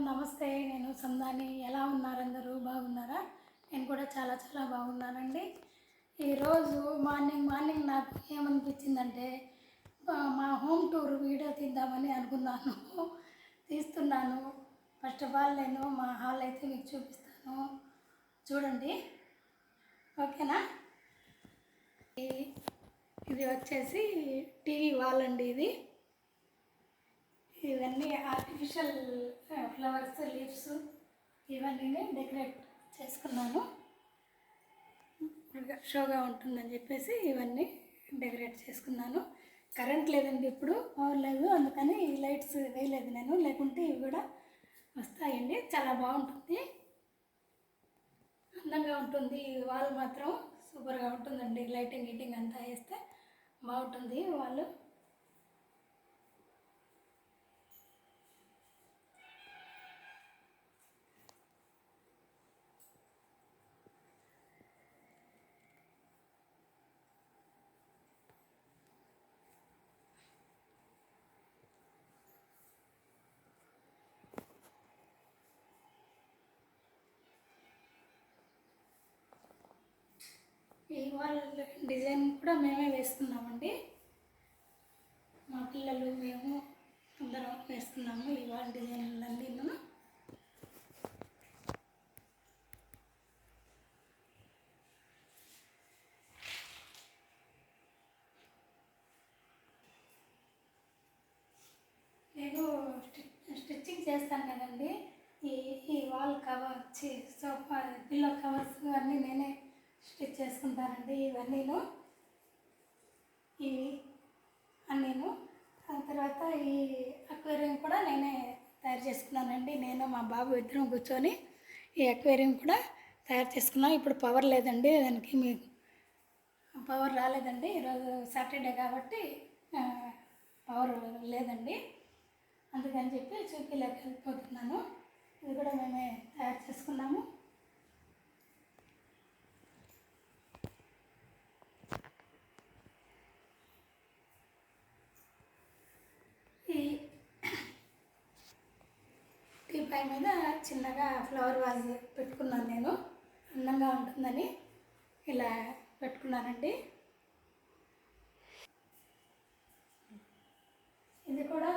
నమస్తే. నేను సందాని. ఎలా ఉన్నారు అందరూ? బాగున్నారా? నేను కూడా చాలా చాలా బాగున్నానండి. ఈరోజు మార్నింగ్ నాకు ఏమనిపించిందంటే మా హోమ్ టూర్ వీడియో తీద్దామని అనుకున్నాను. తీస్తున్నాను. ఫస్ట్ ఆఫ్ ఆల్ నేను మా హాల్ అయితే మీకు చూపిస్తాను, చూడండి. ఓకేనా? ఇది వచ్చేసి టీవీ వాల్ అండి. ఇవన్నీ ఆర్టిఫిషియల్ ఫ్లవర్స్, లీవ్స్ ఇవన్నీ డెకరేట్ చేసుకున్నాను. షోగా ఉంటుందని చెప్పేసి ఇవన్నీ డెకరేట్ చేసుకున్నాను. కరెంట్ లేదండి, ఇప్పుడు పవర్ లేదు, అందుకని ఈ లైట్స్ వేయలేదు నేను. లేకుంటే ఇవి కూడా వస్తాయండి. చాలా బాగుంటుంది, అందంగా ఉంటుంది. వాల్ మాత్రం సూపర్గా ఉంటుందండి. లైటింగ్ అంతా వేస్తే బాగుంటుంది వాళ్ళు. ఈ వాల్ డిజైన్ కూడా మేమే వేస్తున్నామండి. మా పిల్లలు, మేము అందరం వేస్తున్నాము ఈ వాల్ డిజైన్లన్నీ. నేను స్టిచ్చింగ్ చేస్తాను కదండి. ఈ wall cover, sofa pillow covers అన్నీ నేనే స్టిచ్ చేసుకుంటానండి. ఇవన్నీను ఇవి అన్నీను. ఆ తర్వాత ఈ అక్వేరియం కూడా నేనే తయారు చేసుకున్నానండి. నేను మా బాబు ఇద్దరం కూర్చొని ఈ అక్వేరియం కూడా తయారు చేసుకున్నాం. ఇప్పుడు పవర్ లేదండి, దానికి పవర్ రాలేదండి. ఈరోజు సాటర్డే కాబట్టి పవర్ లేదండి, అందుకని చెప్పి చూపించలేకపోతున్నాను. ఇది కూడా మేమే తయారు చేసుకున్నాము. ఈ టీపై మీద చిన్నగా ఫ్లవర్ వాజ్ పెట్టుకున్నాను నేను, అందంగా ఉంటుందని ఇలా పెట్టుకున్నానండి. ఇది కూడా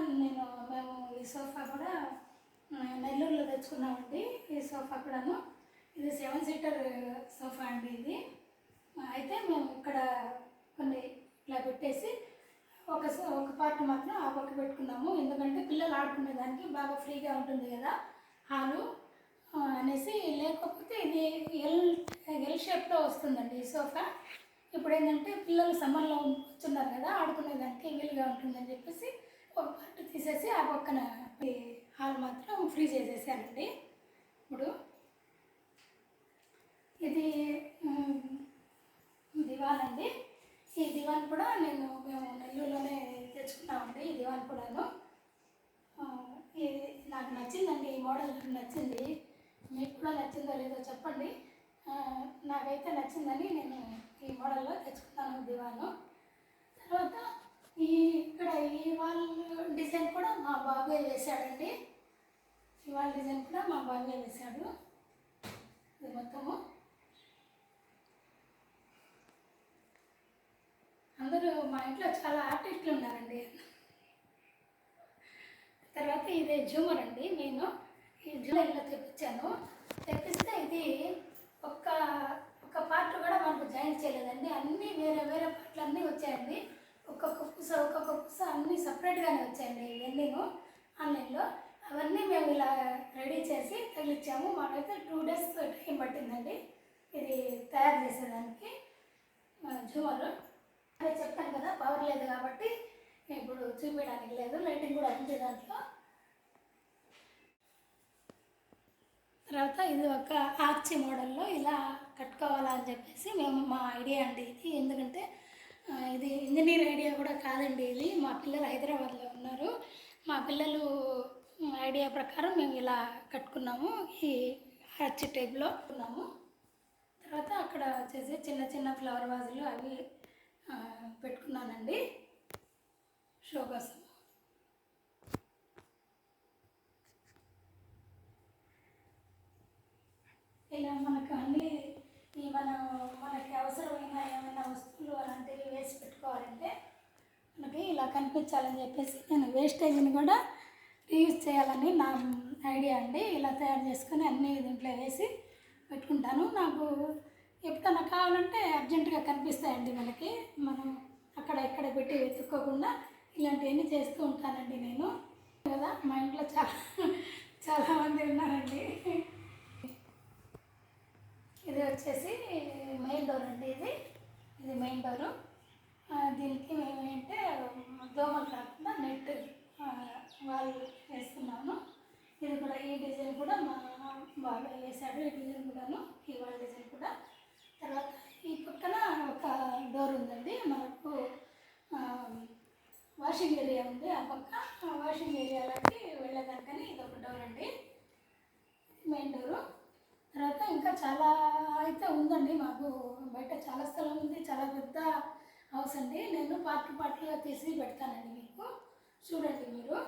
మేము ఈ సోఫా కూడా నెల్లూరులో తెచ్చుకున్నామండి. ఈ సోఫా కూడాను ఇది 7 సీటర్ సోఫా అండి. ఇది అయితే మేము ఇక్కడ కొన్ని ఇట్లా పెట్టేసి ఒక పార్ట్ మాత్రం ఆ పక్క పెట్టుకున్నాము. ఎందుకంటే పిల్లలు ఆడుకునేదానికి బాగా ఫ్రీగా ఉంటుంది కదా హాలు అనేసి. లేకపోతే ఇది ఎల్ షేప్లో వస్తుందండి ఈ సోఫా. ఇప్పుడు ఏంటంటే పిల్లలు సమ్మర్లో కూర్చున్నారు కదా, ఆడుకునేదానికి వీలుగా ఉంటుందని చెప్పేసి ఒక పార్ట్ తీసేసి ఆ పక్కన హాల్ మాత్రం ఫ్రీ చేసేసానండి. ఇప్పుడు ఇది దివాన్ అండి. ఈ దివాన్ కూడా మేము నెల్లూరులోనే తెచ్చుకున్నామండి. ఈ దివాన్ కూడాను ఇది నాకు నచ్చిందండి. ఈ మోడల్ నచ్చింది. మీకు కూడా నచ్చిందో లేదో చెప్పండి. నాకైతే నచ్చిందని నేను ఈ మోడల్లో తెచ్చుకున్నాను దివాను. తర్వాత ఇక్కడ ఈ వాల్ డిజైన్ కూడా మా బాబే వేశాడండి. ఈ వాల్ డిజైన్ కూడా మా బాబే వేశాడు. ఇది మొత్తము అందరూ మా ఇంట్లో చాలా ఆర్టిస్టులు ఉన్నారండి. తర్వాత ఇది జూమర్ అండి. నేను ఈ జూమర్లో తెప్పిస్తే ఇది ఒక్క పార్ట్ కూడా మనకు జాయిన్ చేయలేదండి. అన్నీ వేరే పార్ట్లు అన్నీ వచ్చాయండి. ఒక్కొక్క పూస అన్నీ సపరేట్గానే వచ్చాయండి. ఇవన్నీను ఆన్లైన్లో అవన్నీ మేము ఇలా రెడీ చేసి తగిలిచ్చాము. మాకైతే 2 days టైం పట్టిందండి ఇది తయారు చేసేదానికి. జూమర్ అదే చెప్తాను కదా, పవర్ లేదు కాబట్టి ఇప్పుడు చూపించడానికి లేదు. లైటింగ్ కూడా ఉంది దాంట్లో. తర్వాత ఇది ఒక ఆర్చి మోడల్లో ఇలా కట్టుకోవాలా అని చెప్పేసి మా ఐడియా అండి ఇది. ఎందుకంటే ఇది ఇంజనీర్ ఐడియా కూడా కాదండి. ఇది మా పిల్లలు హైదరాబాద్లో ఉన్నారు. మా పిల్లలు ఐడియా ప్రకారం మేము ఇలా కట్టుకున్నాము. ఈ ఆర్చి టైప్లో ఉన్నాము. తర్వాత అక్కడ వచ్చేసి చిన్న ఫ్లవర్ వాజులు అవి పెట్టుకున్నానండి షో కోసం. మనకు అన్నీ ఈ మనకి అవసరమైన ఏమైనా వస్తువులు అలాంటివి వేసి పెట్టుకోవాలంటే మనకి ఇలా కనిపించాలని చెప్పేసి నేను వేస్టేజ్ని కూడా రీయూజ్ చేయాలని నా ఐడియా అండి. ఇలా తయారు చేసుకొని అన్నీ దీంట్లో వేసి పెట్టుకుంటాను. నాకు ఎప్పుడన్నా కావాలంటే అర్జెంటుగా కనిపిస్తాయండి మనకి. మనం అక్కడ ఎక్కడ పెట్టి వెతుక్కోకుండా ఇలాంటివన్నీ చేస్తూ ఉంటానండి నేను కదా. మా ఇంట్లో చాలామంది ఉన్నారండి. ఇది వచ్చేసి మెయిన్ డోర్ అండి. ఇది మెయిన్ డోరు. దీనికి మేము ఏంటంటే దోమలు రాకుండా నెట్ వాళ్ళు వేస్తున్నాము. ఇది కూడా ఈ డిజైన్ కూడా మా బాబాయ్ వేశాడు. ఈ డిజైన్ కూడాను, ఈ వాళ్ళ డిజైన్ కూడా. తర్వాత ఈ పక్కన ఒక డోర్ ఉందండి మనకు. వాషింగ్ ఏరియా ఉంది ఆ పక్క. వాషింగ్ ఏరియాలోకి వెళ్ళేదానికని ఇది ఒక డోర్ అండి, మెయిన్ డోరు. తర్వాత ఇంకా చాలా అయితే ఉందండి మాకు. బయట చాలా స్థలం ఉంది, చాలా పెద్ద హౌస్ అండి. నేను పార్ట్లుగా తీసి పెడతానండి మీకు, చూడండి మీరు.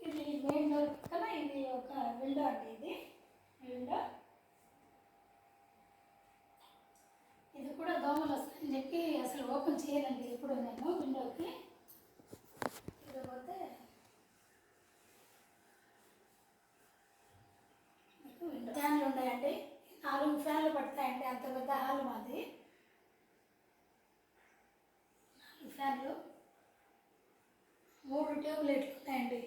ఇది మెయిన్ డోర్ పక్కన ఇది ఒక విండో అండి. ఇది విండో. ఇది కూడా దోమలు వస్తాయని చెప్పి అసలు ఓపెన్ చేయనండి ఇప్పుడు నేను విండోకి. ఇకపోతే విండో ఫ్యాన్లు ఉన్నాయండి. 4 ఫ్యాన్లు పడతాయండి, అంత పెద్ద హాల్ మాది. 4 ఫ్యాన్లు, 3 ట్యూబ్ లైట్లు ఉన్నాయండి.